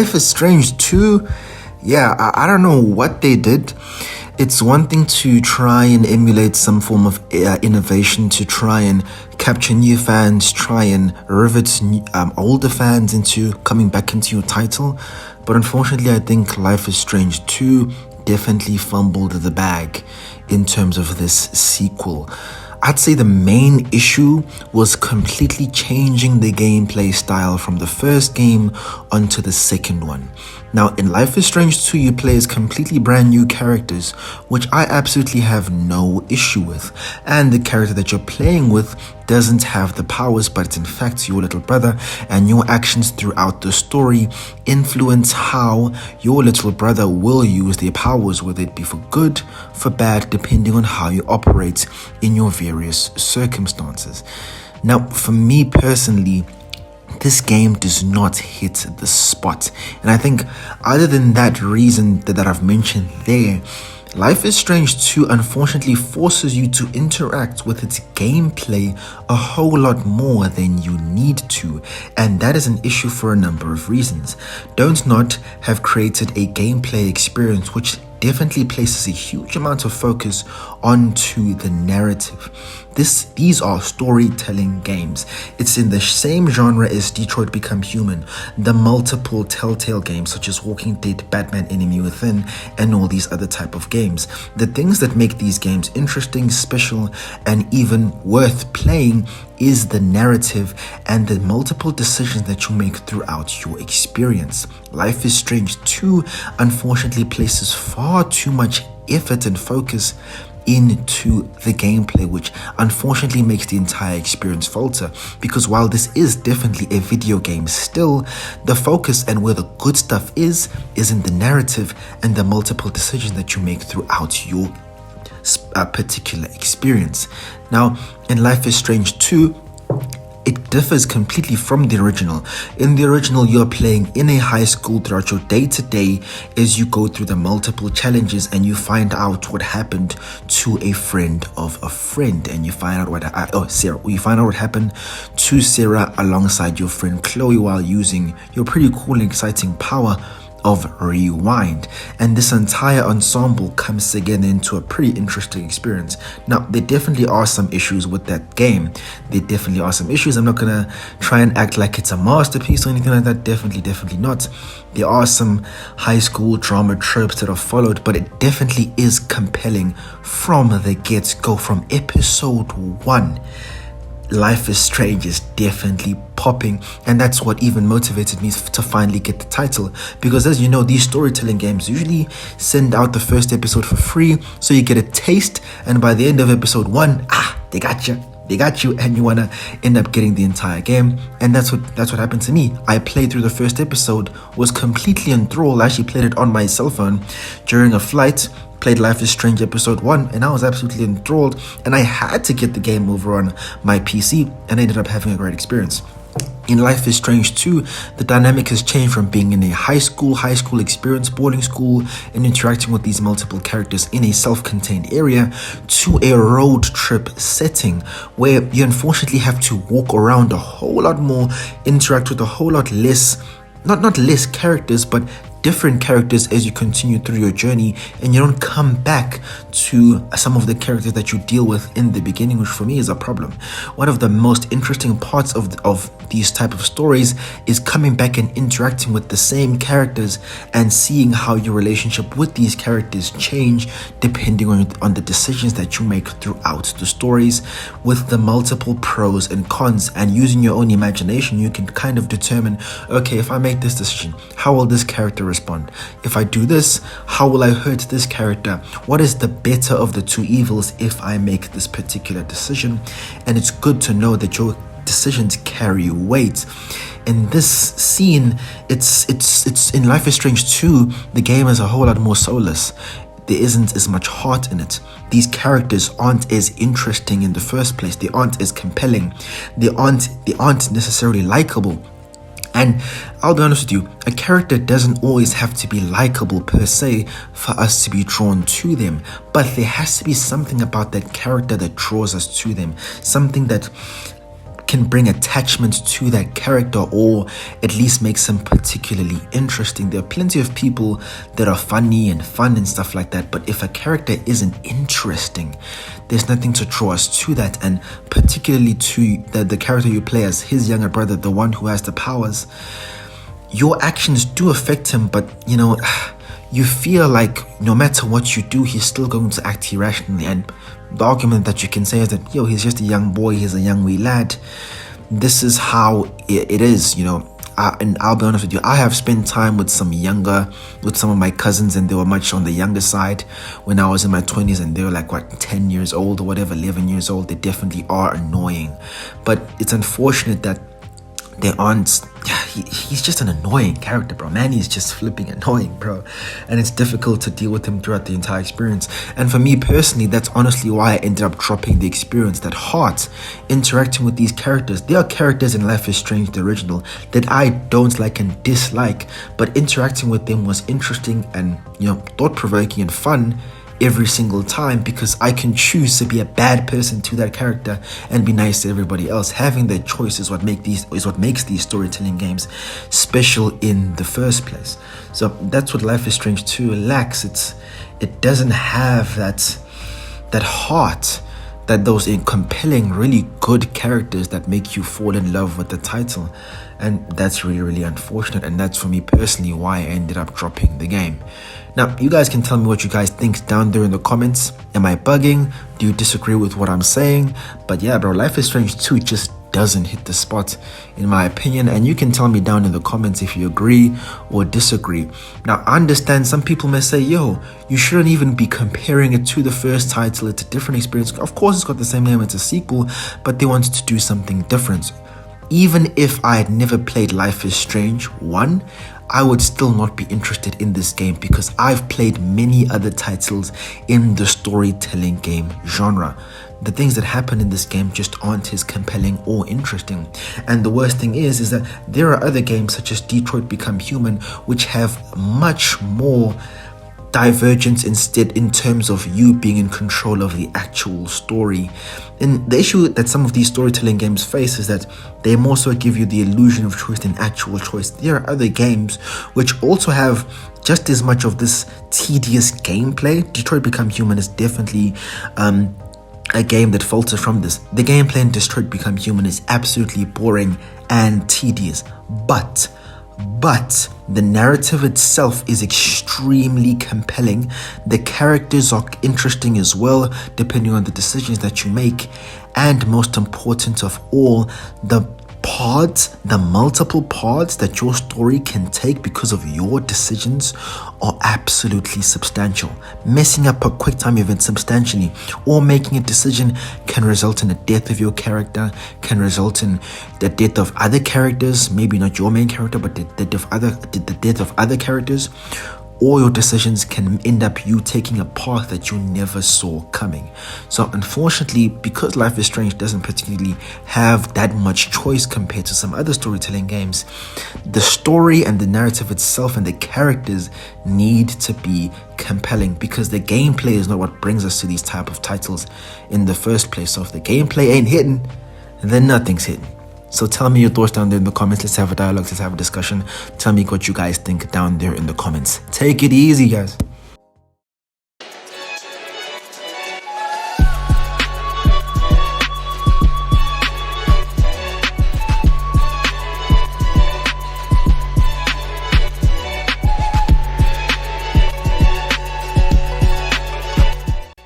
Life is Strange 2, yeah, I don't know what they did. It's one thing to try and emulate some form of innovation, to try and capture new fans, try and rivet older fans into coming back into your title. But unfortunately, I think Life is Strange 2 definitely fumbled the bag in terms of this sequel. I'd say the main issue was completely changing the gameplay style from the first game onto the second one. Now, in Life is Strange 2, you play as completely brand new characters, which I absolutely have no issue with. And the character that you're playing with doesn't have the powers, but it's in fact your little brother, and your actions throughout the story influence how your little brother will use their powers, whether it be for good, for bad, depending on how you operate in your various circumstances. Now, for me personally, this game does not hit the spot. And I think other than that reason that I've mentioned there, Life is Strange 2 unfortunately forces you to interact with its gameplay a whole lot more than you need to, and that is an issue for a number of reasons. Don't Not have created a gameplay experience which definitely places a huge amount of focus onto the narrative. These are storytelling games. It's in the same genre as Detroit Become Human, the multiple Telltale games such as Walking Dead, Batman Enemy Within, and all these other type of games. The things that make these games interesting, special, and even worth playing is the narrative and the multiple decisions that you make throughout your experience. Life is Strange 2 unfortunately places far too much effort and focus into the gameplay, which unfortunately makes the entire experience falter, because while this is definitely a video game, still the focus and where the good stuff is in the narrative and the multiple decisions that you make throughout your particular experience. Now, in Life is Strange 2, it differs completely from the original. In the original, you're playing in a high school throughout your day-to-day as you go through the multiple challenges and you find out what happened to a friend of a friend, and you find out what happened to Sarah alongside your friend Chloe while using your pretty cool and exciting power of rewind. And this entire ensemble comes together into a pretty interesting experience. Now, there definitely are some issues with that game. There definitely are some issues. I'm not gonna try and act like it's a masterpiece or anything like that. Definitely not. There are some high school drama tropes that are followed, but it definitely is compelling from the get-go. From episode 1, Life is Strange is definitely popping, and that's what even motivated me to finally get the title, because as you know, these storytelling games usually send out the first episode for free, so you get a taste, and by the end of episode 1, they got you, and you want to end up getting the entire game. And that's what happened to me. I played through the first episode, was completely enthralled. I actually played it on my cell phone during a flight, played Life is Strange episode 1, and I was absolutely enthralled, and I had to get the game over on my PC, and I ended up having a great experience. In Life is Strange 2, the dynamic has changed from being in a high school experience, boarding school, and interacting with these multiple characters in a self-contained area to a road trip setting where you unfortunately have to walk around a whole lot more, interact with a whole lot less, not less characters, but different characters as you continue through your journey, and you don't come back to some of the characters that you deal with in the beginning, which for me is a problem. One of the most interesting parts of these type of stories is coming back and interacting with the same characters and seeing how your relationship with these characters change depending on the decisions that you make throughout the stories, with the multiple pros and cons. And using your own imagination, you can kind of determine, okay, if I make this decision, how will this character respond? If I do this, how will I hurt this character? What is the better of the two evils if I make this particular decision? And it's good to know that your decisions carry weight. In this scene, it's in Life is Strange 2, the game is a whole lot more soulless. There isn't as much heart in it. These characters aren't as interesting in the first place. They aren't as compelling. They aren't necessarily likable. And I'll be honest with you, a character doesn't always have to be likable per se for us to be drawn to them, but there has to be something about that character that draws us to them, something that can bring attachment to that character, or at least makes them particularly interesting. There are plenty of people that are funny and fun and stuff like that, but if a character isn't interesting, there's nothing to draw us to that. And particularly to the character you play as his younger brother, the one who has the powers, your actions do affect him, but you feel like no matter what you do, he's still going to act irrationally. And the argument that you can say is that, he's just a young boy, he's a young wee lad. This is how it is, and I'll be honest with you, I have spent time with some of my cousins, and they were much on the younger side when I was in my 20s, and they were like, 10 years old or whatever, 11 years old. They definitely are annoying. But it's unfortunate that they aren't. He's just an annoying character, bro. Man, he's just flipping annoying, bro. And it's difficult to deal with him throughout the entire experience. And for me personally, that's honestly why I ended up dropping the experience. That heart interacting with these characters. There are characters in Life is Strange, the original, that I don't like and dislike, but interacting with them was interesting and, thought-provoking and fun every single time, because I can choose to be a bad person to that character and be nice to everybody else. Having that choice is what makes these storytelling games special in the first place. So that's what Life is Strange 2 lacks. It doesn't have that heart, that those compelling, really good characters that make you fall in love with the title. And that's really, really unfortunate. And that's, for me personally, why I ended up dropping the game. Now, you guys can tell me what you guys think down there in the comments. Am I bugging? Do you disagree with what I'm saying? But yeah, bro, Life is Strange 2 just doesn't hit the spot, in my opinion. And you can tell me down in the comments if you agree or disagree. Now, I understand some people may say, you shouldn't even be comparing it to the first title. It's a different experience. Of course, it's got the same name, it's a sequel, but they wanted to do something different. Even if I had never played Life is Strange 1, I would still not be interested in this game, because I've played many other titles in the storytelling game genre. The things that happen in this game just aren't as compelling or interesting. And the worst thing is that there are other games such as Detroit Become Human, which have much more divergence instead in terms of you being in control of the actual story. And the issue that some of these storytelling games face is that they more so give you the illusion of choice than actual choice. There are other games which also have just as much of this tedious gameplay. Detroit Become Human is definitely a game that falters from this. The gameplay in Detroit Become Human is absolutely boring and tedious, but the narrative itself is extremely compelling. The characters are interesting as well, depending on the decisions that you make. And most important of all, the multiple paths that your story can take because of your decisions are absolutely substantial. Messing up a quick time event substantially or making a decision can result in the death of your character, can result in the death of other characters, maybe not your main character, but the death of other characters. Or your decisions can end up you taking a path that you never saw coming. So unfortunately, because Life is Strange doesn't particularly have that much choice compared to some other storytelling games, the story and the narrative itself and the characters need to be compelling, because the gameplay is not what brings us to these type of titles in the first place. So if the gameplay ain't hitting, then nothing's hitting. So tell me your thoughts down there in the comments. Let's have a dialogue. Let's have a discussion. Tell me what you guys think down there in the comments. Take it easy, guys.